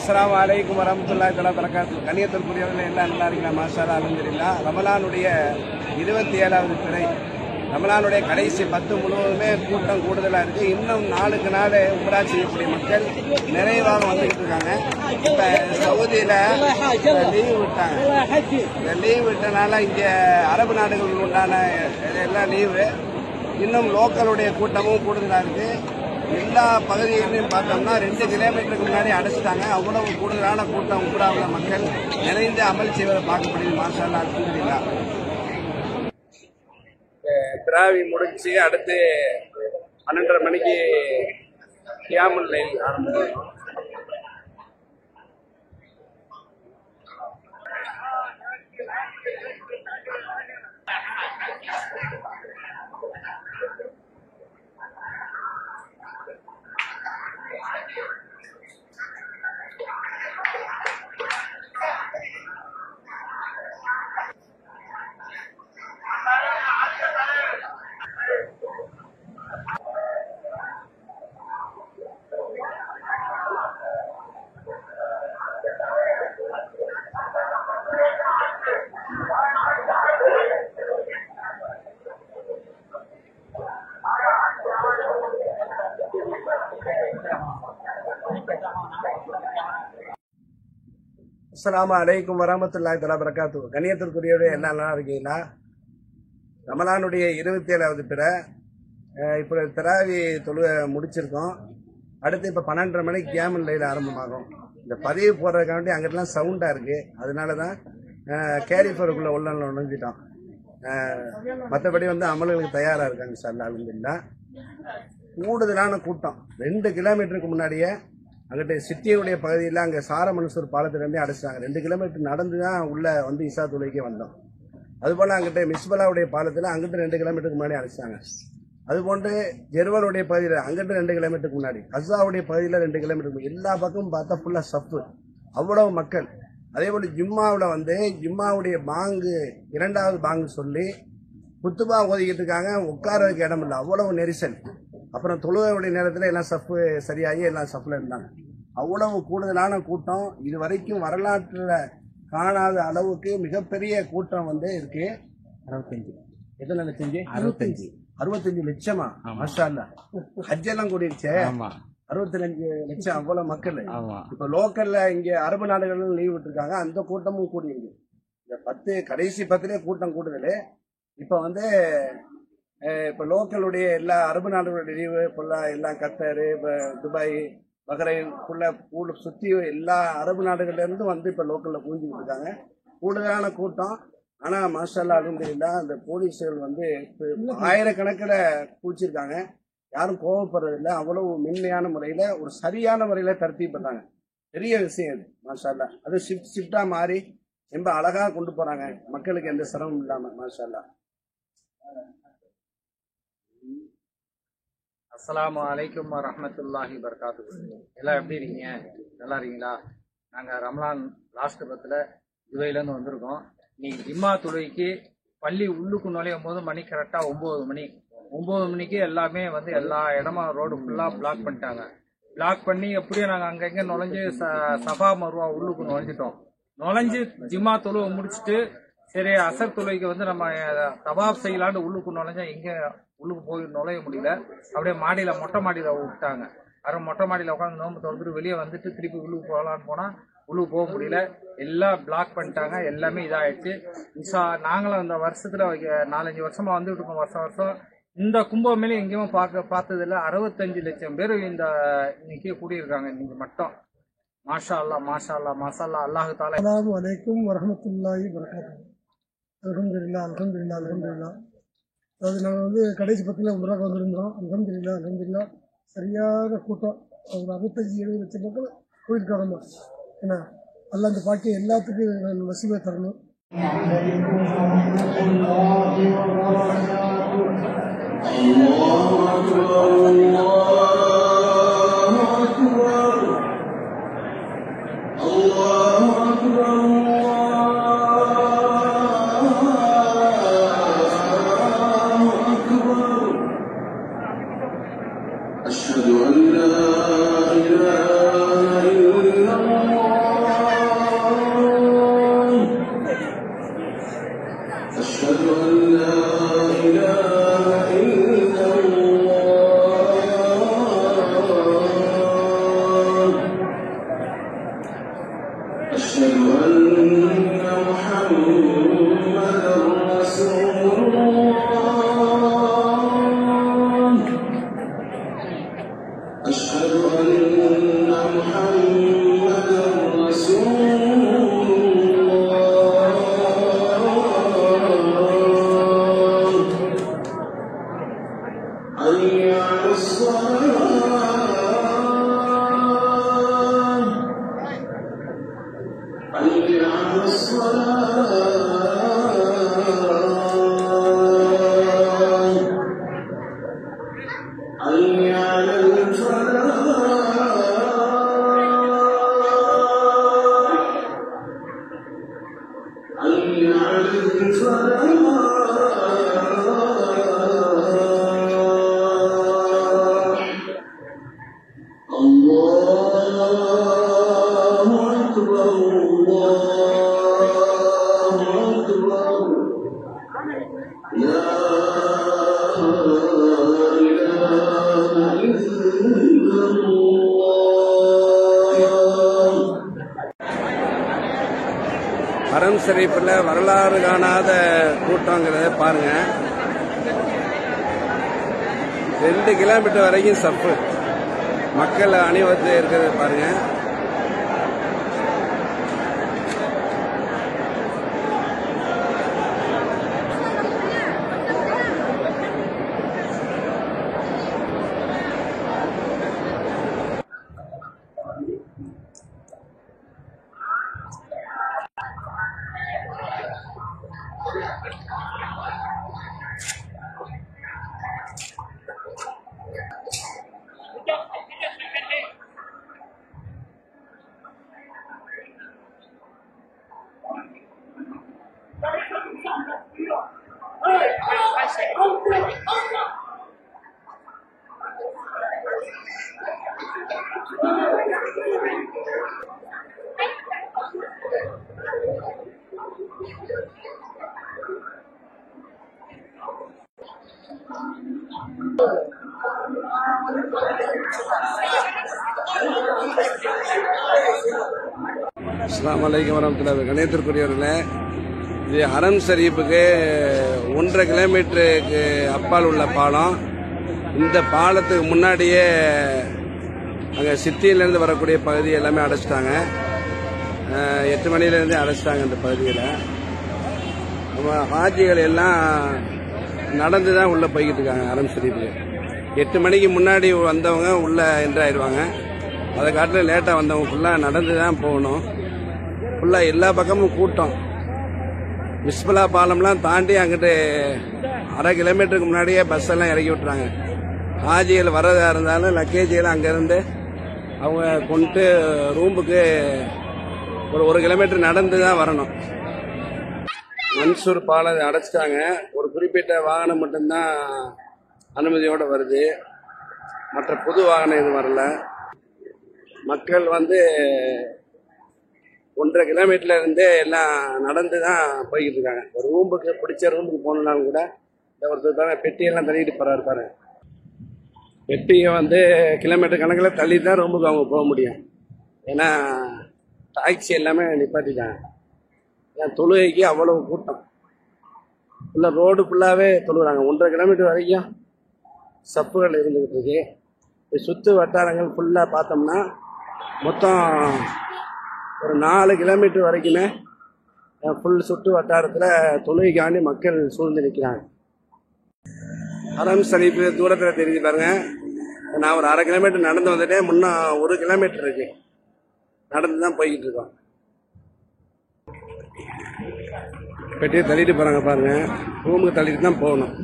அஸ்ஸலாமு அலைக்கும் வரஹ்மத்துல்லாஹி தஆலா பரக்காத்துஹு. கண்ணியத்திற்குரியவர்கள் எல்லாம் நல்லா இருக்கீங்களா? மாஷா அல்லாஹ், அல்ஹம்துலில்லாஹ். ரமலானுடைய 27வது பிறை, ரமலானுடைய கடைசி 10 முழுவதுமே கூட்டம் கூடுதலாக இருக்குது. இன்னும் நாளுக்கு நாள் உம்ரா செய்யக்கூடிய மக்கள் நிறைவாக வந்துக்கிட்டு இருக்காங்க. இப்போ சவுதியில் லீவ் விட்டாங்க. இந்த லீவ் விட்டனால இங்கே அரபு நாடுகள் உண்டான எல்லாம் லீவு. இன்னும் லோக்கலுடைய கூட்டமும் கூடுதலாக இருக்குது. எல்லா பகுதிகளையும் பார்த்தோம்னா 2 கிலோமீட்டருக்கு முன்னாடி அடைச்சிட்டாங்க. அவ்வளவு கூடுதலான கூட்டம் உம்ராவில் மக்கள் நிறைந்து அமல் செய்வதை பார்க்க முடியுது. மாஷா அல்லாஹ், அல்ஹம்துலில்லாஹ். திராவி முடிச்சு அடுத்து 12:30 மணிக்கு கியாமுல் லைல் ஆரம்பிக்கும். அஸ்ஸலாமு அலைக்கும் வரஹ்மத்துல்லாஹி தஆலா பரக்காத்துஹு. கண்ணியத்திற்குரியவர்களே எல்லாம் நல்லா இருக்கீங்களா? ரமலானுடைய 27வது பிறை, இப்போ திராவி தொழுகை முடிச்சிருக்கோம். அடுத்து இப்போ 12:30 மணிக்கு கியாமுல் லைல் ஆரம்பமாகும். இந்த பதிவு போடுறதுக்காண்டி அங்கிட்டலாம் சவுண்டாக இருக்குது. அதனால தான் கேரிஃபருக்குள்ளே உள்ள நுழைஞ்சிட்டோம். மற்றபடி அமல்களுக்கு தயாராக இருக்காங்க. இன்ஷா அல்லாஹ், அல்ஹம்துலில்லாஹ். கூடுதலான கூட்டம் 2 கிலோமீட்டருக்கு முன்னாடியே அங்கிட்ட சிட்டியுடைய பகுதியில் அங்கே சாரமனுசூர் பாலத்திலேருந்தே அடைச்சிட்டாங்க. 2 கிலோமீட்டர் நடந்து தான் உள்ளே இசா தொழுகைக்கே வந்தோம். அதுபோல் அங்கிட்ட மிஸ்பலாவுடைய பாலத்தில் அங்கிட்ட 2 கிலோமீட்டருக்கு முன்னாடி அடைச்சிட்டாங்க. அதுபோன்று ஜெர்வலுடைய பகுதியில் அங்கிட்ட 2 கிலோமீட்டருக்கு முன்னாடி, கசாவுடைய பகுதியில் 2 கிலோமீட்டருக்கு, எல்லா பக்கமும் பார்த்தா ஃபுல்லாக சப்பு, அவ்வளவு மக்கள். அதே போல் ஜும்மாவில் ஜும்மாவுடைய பாங்கு 2வது பாங்கு சொல்லி குத்துபா ஓதிக்கிட்டு இருக்காங்க. உட்காரதுக்கு இடம் இல்லை, அவ்வளவு நெரிசல். அப்புறம் தொழுகையுடைய நேரத்தில் எல்லாம் சஃப்பு சரியாகி எல்லாம் சஃப்பில் இருந்தாங்க. அவ்வளவு கூடுதலான கூட்டம். இது வரைக்கும் வரலாற்றில் காணாத அளவுக்கு மிகப்பெரிய கூட்டம் இருக்கு. 65 எத்தனை லட்சம்? 65 லட்சமா? மாஷா அல்லாஹ். ஹஜ் எல்லாம் கூடிருச்சே. 65 லட்சம், அவ்வளவு மக்கள். இப்ப லோக்கல்ல இங்க அரபு நாடுகள் லீவ் விட்டுருக்காங்க, அந்த கூட்டமும் கூடியிருக்கு. இந்த கடைசி 10 கூட்டம் கூடுதல். இப்ப லோக்கலுடைய எல்லா அரபு நாடுகளுடைய லீவு ஃபுல்லாக எல்லாம் கத்தாரு, துபாய், பஹ்ரைன் ஃபுல்லாக சுற்றி எல்லா அரபு நாடுகள்லேருந்து இப்போ லோக்கலில் பூஞ்சிக்கிட்டு இருக்காங்க. கூடுதலான கூட்டம். ஆனால் மாஷா அல்லாஹ், அல்ஹம்துலில்லாஹ், அந்த போலீஸுகள் ஆயிரக்கணக்கில் பூச்சிருக்காங்க. யாரும் கோவப்படுறதில்லை. அவ்வளவு மென்மையான முறையில், ஒரு சரியான முறையில் தர்த்தீப் பண்ணாங்க. பெரிய விஷயம் அது. மாஷா அல்லாஹ். அது ஷிஃப்டாக மாறி ரொம்ப அழகாக கொண்டு போகிறாங்க, மக்களுக்கு எந்த சிரமம் இல்லாமல். மாஷா அல்லாஹ். அஸ்ஸலாமு அலைக்கும் வரஹ்மத்துல்லாஹி வபரகாத்துஹு. எல்லாம் எப்படி இருக்கீங்க? நல்லா இருக்கீங்களா? நாங்கள் ரமலான் லாஸ்ட் 10ல் துபாயிலேருந்து வந்திருக்கோம். இன்னைக்கு ஜிம்மா தொழுகைக்கு பள்ளி உள்ளுக்கு நுழையும் போது மணி கரெக்டாக 9 மணி. 9 மணிக்கு எல்லாமே எல்லா இடமும் ரோடு ஃபுல்லாக பிளாக் பண்ணிட்டாங்க. பிளாக் பண்ணி எப்படியோ நாங்கள் அங்கங்கே நுழைஞ்சு சஃபா மர்வா உள்ளுக்கு நுழைஞ்சிட்டோம். நுழைஞ்சு ஜிம்மா தொழுவை முடிச்சுட்டு சரி அசர் தொழுகைக்கு நம்ம தவாப் செய்யலான்னு உள்ளுக்கு நுழைஞ்சா எங்கே உள்ளுக்கு போய் நுழைய முடியல. அப்படியே மொட்டை மாடியில் விட்டாங்க. அப்புறம் மொட்டை மாடியில் உட்காந்து நோம்பு திறந்துட்டு வெளியே வந்துட்டு திருப்பி உள்ளுக்கு போகலான்னு போனால் உள்ளுக்கு போக முடியல. எல்லாம் பிளாக் பண்ணிட்டாங்க. எல்லாமே இதாகிடுச்சு. நாங்களும் இந்த வருஷத்தில் 4-5 வருஷமாக வந்துட்டு இருக்கோம். வருஷம் இந்த கும்பமேளை எங்கேயுமே பார்த்ததில்ல. 65 லட்சம் பேர் இன்னைக்கு கூடியிருக்காங்க. இன்னைக்கு மட்டும். மாஷா அல்லாஹ், மாஷா அல்லாஹ், மாஷா அல்லாஹ். அல்லாஹு தஆலா. அஸ்ஸலாமு அலைக்கும் வரஹ்மத்துல்லாஹி வபரகாத்துஹு. அல்ஹம்துலில்லாஹ், அல்ஹம்துலில்லாஹ், அல்ஹம்துலில்லாஹ். அதாவது நாங்கள் கடைசி 10ல் உம்ராக்கு வந்திருந்தோம். அல்ஹம்துலில்லாஹ், அல்ஹம்துலில்லாஹ். சரியான கூட்டம். ஒரு 65-70 லட்சம் மக்கள் போயிருக்காங்க. ஏன்னா அல்லாஹ் அந்த பாக்கியம் எல்லாத்துக்கும் வசீபா தரணும். أشهد أن لا إله إلا الله أشهد أن محمدا رسول الله أشهد أن محمدا رسول الله حي على الصلاة حي على الصلاة حي على الفلاح حي على الفلاح الله أكبر الله أكبر لا إله إلا الله. ஹரம் ஷரீஃபில் வரலாறு காணாத கூட்டங்கிறத பாருங்க. 2 கிலோமீட்டர் வரைக்கும் சப்பு மக்கள் அணிவகுத்து இருக்கிறத பாருங்க. அஸ்ஸலாமு அலைக்கும் வரஹ்மத்துல்லாஹி. கணியத்திற்குரியவர்களே, இது ஹரம் ஷரீஃபுக்கு 1.5 கிலோமீட்டருக்கு அப்பால் உள்ள பாலம். இந்த பாலத்துக்கு முன்னாடியே அங்கே சிட்டியிலேருந்து வரக்கூடிய பகுதி எல்லாமே அடைச்சிட்டாங்க. 8 மணிலேருந்தே அடைச்சிட்டாங்க இந்த பகுதியில். நம்ம ஹாஜிகள் எல்லாம் நடந்து தான் உள்ளே போய்கிட்டு இருக்காங்க ஹரம் ஷரீஃபுக்கு. 8 மணிக்கு முன்னாடி வந்தவங்க உள்ளே என்ட்ரு ஆயிடுவாங்க. அதை காட்டில் லேட்டாக வந்தவங்க ஃபுல்லாக நடந்து தான் போகணும். ஃபுல்லாக எல்லா பக்கமும் கூட்டம். மிஸ்பலா பாலம்லாம் தாண்டி அங்கிட்டு 1/2 கிலோமீட்டருக்கு முன்னாடியே பஸ் எல்லாம் இறக்கி விட்டுறாங்க. ஹாஜிகள் வரதா இருந்தாலும் லக்கேஜிகள் அங்கேருந்து அவங்க கொண்டு ரூமுக்கு ஒரு 1 கிலோமீட்டர் நடந்து தான் வரணும். மன்சூர் பாலம் அடைச்சிட்டாங்க. ஒரு குறிப்பிட்ட வாகனம் மட்டும்தான் அனுமதியோடு வருது. மற்ற பொது வாகனம் எதுவும் வரல. மக்கள் 1.5 கிலோமீட்டர்ல இருந்தே எல்லாம் நடந்து தான் போய்கிட்டு இருக்காங்க. ஒரு ரூமுக்கு பிடிச்ச ரூமுக்கு போகணுன்னாலும் கூட இந்த ஒருத்தர் பெட்டியெல்லாம் தள்ளிட்டு போறாரு பாரு. பெட்டியை கிலோமீட்டர் கணக்கில் தள்ளி தான் ரூமுக்கு அவங்க போக முடியும். ஏன்னா டாக்ஸி எல்லாமே நிப்பாட்டிட்டாங்க. ஏன் தொழுகைக்கு அவ்வளவு கூட்டம். ஃபுல்லாக ரோடு ஃபுல்லாகவே தொழுகிறாங்க. 1.5 கிலோமீட்டர் வரைக்கும் சப்புகள் இருந்துக்கிட்டு இருக்கு. சுற்று வட்டாரங்கள் ஃபுல்லாக பார்த்தோம்னா மொத்தம் ஒரு 4 கிலோமீட்டர் வரைக்குமே ஃபுல் சுற்று வட்டாரத்தில் தொழுகைக்காண்டி மக்கள் சூழ்ந்து நிற்கிறாங்க. ஹரம் ஷரீஃபு தூரத்தில் தெரிஞ்சு பாருங்க. நான் ஒரு 1/2 கிலோமீட்டர் நடந்து வந்துட்டேன். முன்னே 1 கிலோமீட்டர் இருக்கு. நடந்து தான் போய்கிட்டு இருக்கோம். பெட்டியை தள்ளிட்டு போகிறாங்க பாருங்க. ரூமுக்கு தள்ளிட்டு தான் போகணும்.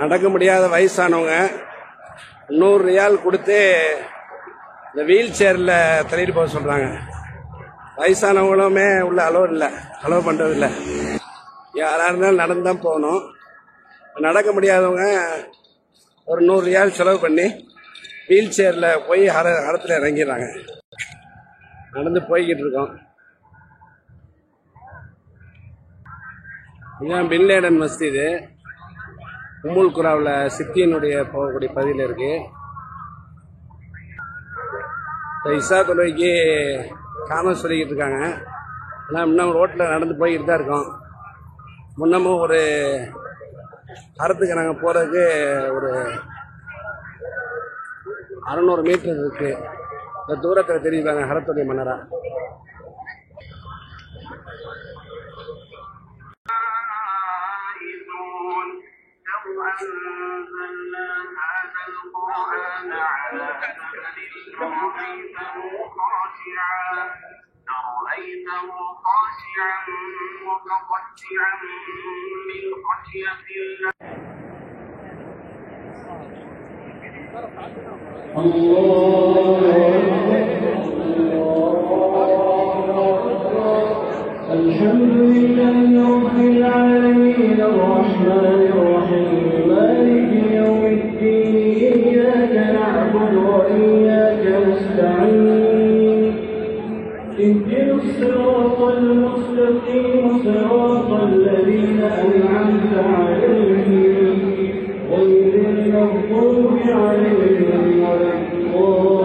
நடக்க முடியாத வயசானவங்க 100 ரியால் கொடுத்து இந்த வீல் சேரில் தள்ளிட்டு போக சொல்கிறாங்க. வயசானவங்களுமே உள்ள அலோவ் இல்லை, அலோவ் பண்ணுறது இல்லை. யாராக இருந்தாலும் நடந்து தான் போகணும். நடக்க முடியாதவங்க ஒரு 100 ரியால் செலவு பண்ணி வீல் சேரில் போய் ஹரத்தில் இறங்கிடுறாங்க. நடந்து போய்கிட்டு இருக்கோம். இதுதான் பின் லேடன் மஸ்ஜிது. உம்முல் குராவில் சித்தியினுடைய போகக்கூடிய பகுதியில் இருக்கு. இப்போ இஷா தொழுகைக்கு காமஸ் சொல்லிக்கிட்டு இருக்காங்க. ஆனால் இன்னும் ரோட்டில் நடந்து போய்கிட்டு தான் இருக்கோம். முன்னமும் ஒரு அறத்துக்கு நாங்கள் போகிறதுக்கு ஒரு 600 மீட்டர் இருக்குது. இந்த தூரத்தில் தெரியுதாங்க ஹரத்துடைய மன்னரா. رأيته خاشعا متصدعا من خشية الحمد لله رب العالمين الرحمن الرحيم مالك يوم الدين إياك نعبد وإياك نستعين اهدنا الصراط المستقيم صراط الذين أنعمت عليهم غير المغضوب عليهم ولا الضالين